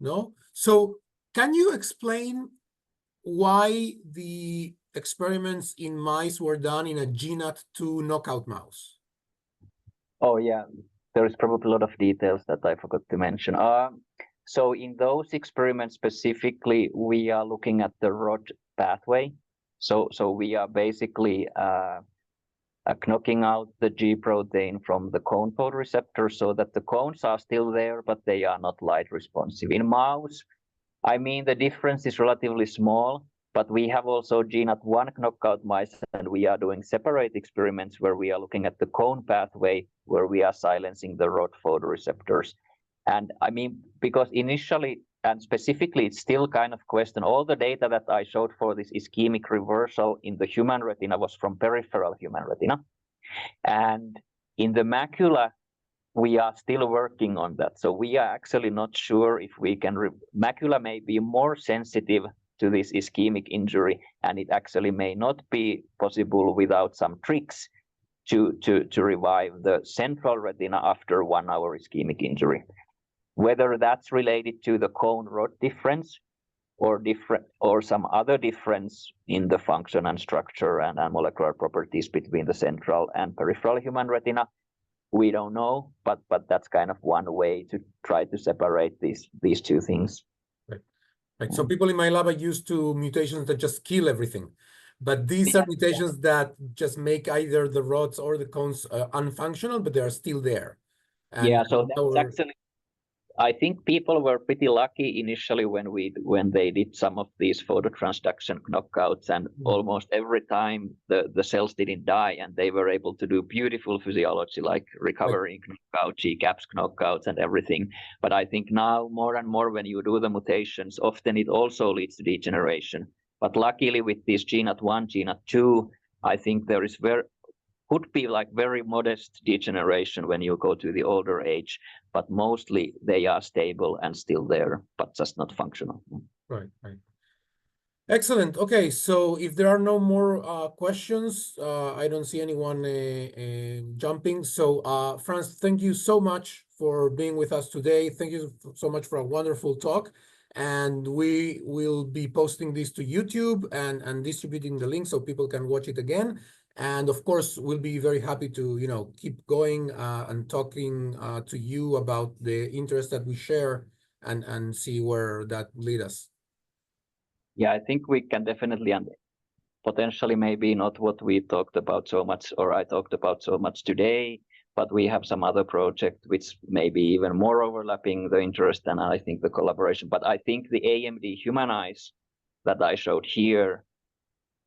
No? So can you explain why the experiments in mice were done in a GNAT2 knockout mouse? Oh, yeah, there is probably a lot of details that I forgot to mention. So in those experiments specifically, we are looking at the rod pathway. So we are basically knocking out the G protein from the cone photoreceptor so that the cones are still there, but they are not light responsive. In mouse, I mean, the difference is relatively small, but we have also GNAT1 knockout mice, and we are doing separate experiments where we are looking at the cone pathway, where we are silencing the rod photoreceptors. And I mean, because initially and specifically, it's still kind of question. All the data that I showed for this ischemic reversal in the human retina was from peripheral human retina. And in the macula, we are still working on that. So we are actually not sure if we can, macula may be more sensitive to this ischemic injury, and it actually may not be possible without some tricks to revive the central retina after 1 hour ischemic injury. Whether that's related to the cone rod difference or some other difference in the function and structure and molecular properties between the central and peripheral human retina, we don't know, but that's kind of one way to try to separate these two things. Right. So people in my lab are used to mutations that just kill everything, but these are mutations that just make either the rods or the cones unfunctional, but they are still there. And yeah, so that's actually, I think people were pretty lucky initially when they did some of these phototransduction knockouts, and almost every time the cells didn't die, and they were able to do beautiful physiology like recovery knockout, GCAPS knockouts, and everything. But I think now more and more when you do the mutations, often it also leads to degeneration. But luckily with this GNAT1, GNAT2, I think there is could be like very modest degeneration when you go to the older age, but mostly they are stable and still there, but just not functional. Right. Excellent. Okay, so if there are no more questions, I don't see anyone jumping. So Frans, thank you so much for being with us today. Thank you so much for a wonderful talk. And we will be posting this to YouTube and distributing the link so people can watch it again. And of course, we'll be very happy to keep going and talking to you about the interest that we share and see where that leads us. Yeah, I think we can definitely, and potentially maybe not what we talked about so much, or I talked about so much today, but we have some other project which may be even more overlapping the interest and I think the collaboration. But I think the AMD human eyes that I showed here,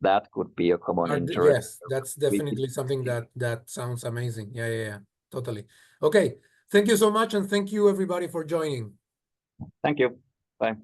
that could be a common interest. Yes, that's definitely something that sounds amazing. Yeah, totally. Okay, thank you so much, and thank you everybody for joining. Thank you. Bye.